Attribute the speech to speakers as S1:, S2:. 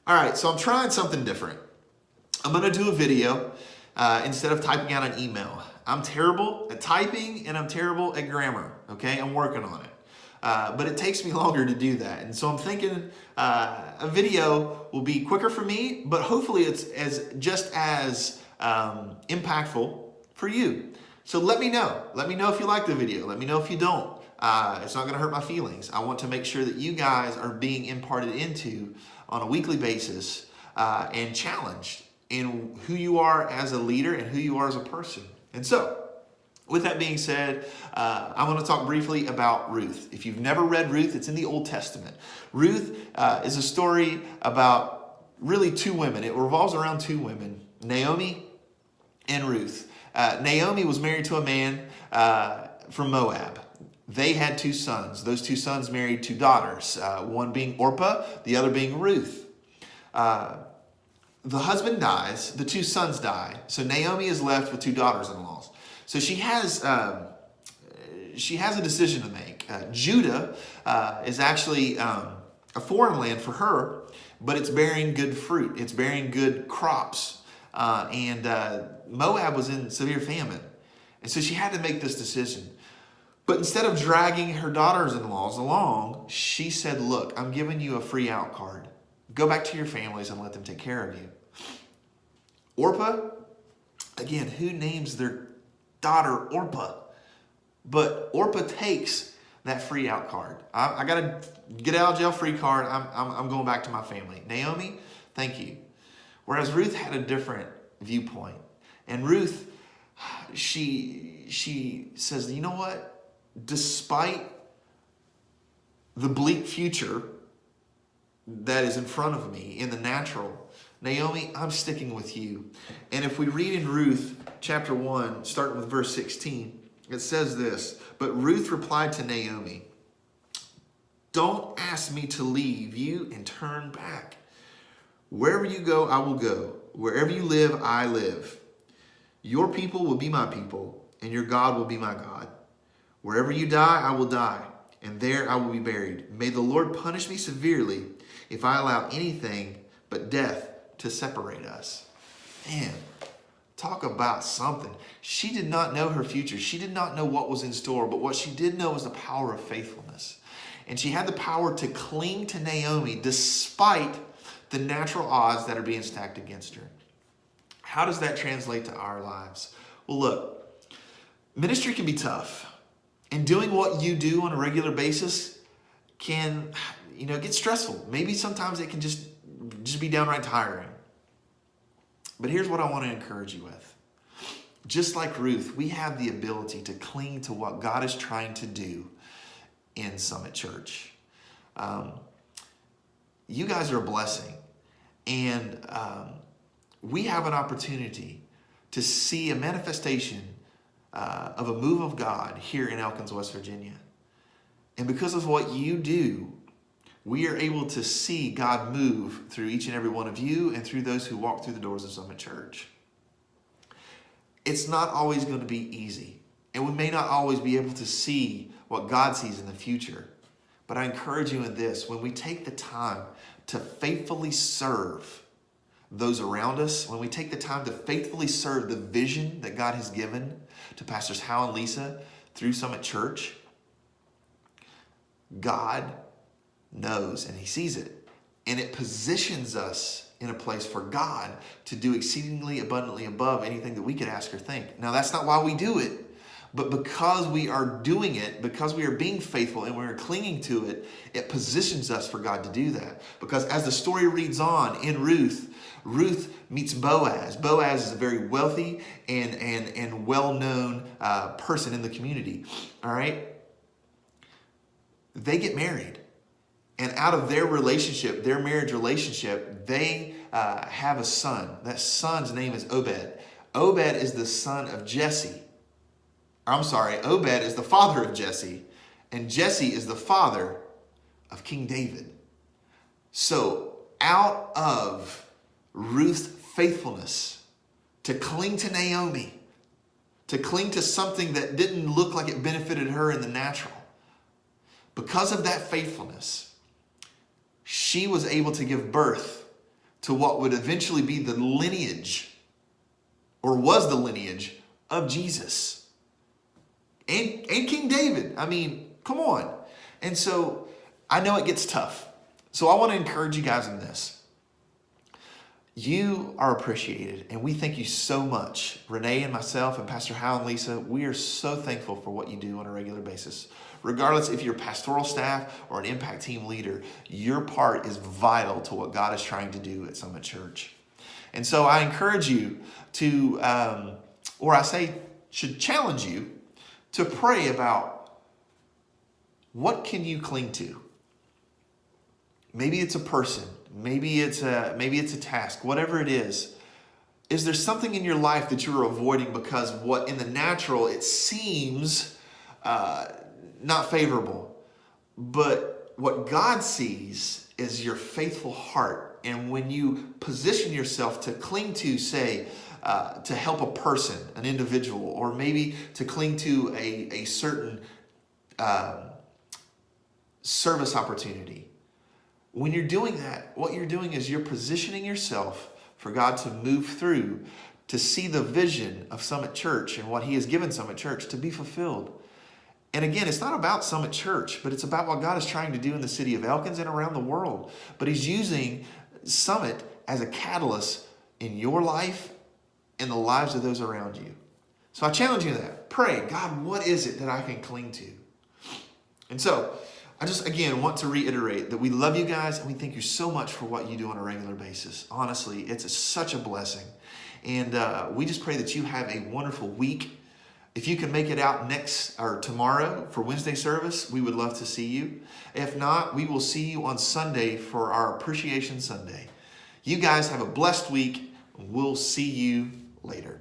S1: All right, so I'm trying something different. I'm going to do a video instead of typing out an email. I'm terrible at typing and I'm terrible at grammar, okay? I'm working on it. But it takes me longer to do that. And so I'm thinking a video will be quicker for me, but hopefully it's just as impactful for you. So let me know. Let me know if you like the video. Let me know if you don't. It's not going to hurt my feelings. I want to make sure that you guys are being imparted into on a weekly basis and challenged in who you are as a leader and who you are as a person. And so, with that being said, I want to talk briefly about Ruth. If you've never read Ruth, it's in the Old Testament. Ruth is a story about really two women. It revolves around two women, Naomi and Ruth. Naomi was married to a man from Moab. They had two sons. Those two sons married two daughters, one being Orpah, the other being Ruth. The husband dies, the two sons die, so Naomi is left with two daughters-in-laws. So she has a decision to make. Judah is actually a foreign land for her, but it's bearing good fruit. It's bearing good crops. And Moab was in severe famine. And so she had to make this decision. But instead of dragging her daughters-in-laws along, she said, look, I'm giving you a free out card. Go back to your families and let them take care of you. Orpah, again, who names their daughter Orpah? But Orpah takes that free out card. I got a get out of jail free card. I'm going back to my family. Naomi, thank you. Whereas Ruth had a different viewpoint. And Ruth, she says, you know what? Despite the bleak future that is in front of me in the natural, Naomi, I'm sticking with you. And if we read in Ruth chapter 1, starting with verse 16, it says this, but Ruth replied to Naomi, don't ask me to leave you and turn back. Wherever you go, I will go. Wherever you live, I live. Your people will be my people, and your God will be my God. Wherever you die, I will die, and there I will be buried. May the Lord punish me severely if I allow anything but death to separate us. Man, talk about something. She did not know her future. She did not know what was in store, but what she did know was the power of faithfulness. And she had the power to cling to Naomi despite the natural odds that are being stacked against her. How does that translate to our lives? Well, look, ministry can be tough. And doing what you do on a regular basis can, get stressful. Maybe sometimes it can just be downright tiring. But here's what I want to encourage you with. Just like Ruth, we have the ability to cling to what God is trying to do in Summit Church. You guys are a blessing. And we have an opportunity to see a manifestation of a move of God here in Elkins, West Virginia. And because of what you do, we are able to see God move through each and every one of you and through those who walk through the doors of Summit Church. It's not always going to be easy, and we may not always be able to see what God sees in the future. But I encourage you in this, when we take the time to faithfully serve those around us, when we take the time to faithfully serve the vision that God has given to Pastors Hal and Lisa through Summit Church, God knows and he sees it. And it positions us in a place for God to do exceedingly abundantly above anything that we could ask or think. Now, that's not why we do it, but because we are doing it, because we are being faithful and we're clinging to it, it positions us for God to do that. Because as the story reads on in Ruth, Ruth meets Boaz. Boaz is a very wealthy and well-known person in the community. All right? They get married. And out of their relationship, their marriage relationship, they have a son. That son's name is Obed. Obed is the son of Jesse. Obed is the father of Jesse. And Jesse is the father of King David. So out of Ruth's faithfulness to cling to Naomi, to cling to something that didn't look like it benefited her in the natural, because of that faithfulness, she was able to give birth to what would eventually be the lineage, or was the lineage, of Jesus and King David. I mean, come on. And so I know it gets tough. So I want to encourage you guys in this. You are appreciated, and we thank you so much. Renee and myself and Pastor Hal and Lisa, we are so thankful for what you do on a regular basis. Regardless if you're pastoral staff or an impact team leader, your part is vital to what God is trying to do at Summit Church. And so I encourage you to, should challenge you to pray about what can you cling to. Maybe it's a person. Maybe it's a task. Whatever it is there something in your life that you're avoiding because what in the natural it seems not favorable, but what God sees is your faithful heart. And when you position yourself to cling to, say, to help a person, an individual, or maybe to cling to a certain service opportunity. When you're doing that, what you're doing is you're positioning yourself for God to move through, to see the vision of Summit Church and what He has given Summit Church to be fulfilled. And again, it's not about Summit Church, but it's about what God is trying to do in the city of Elkins and around the world. But He's using Summit as a catalyst in your life and the lives of those around you. So I challenge you to that. Pray, God, what is it that I can cling to? And so I just, again, want to reiterate that we love you guys and we thank you so much for what you do on a regular basis. Honestly, it's such a blessing. And we just pray that you have a wonderful week. If you can make it out tomorrow for Wednesday service, we would love to see you. If not, we will see you on Sunday for our Appreciation Sunday. You guys have a blessed week. We'll see you later.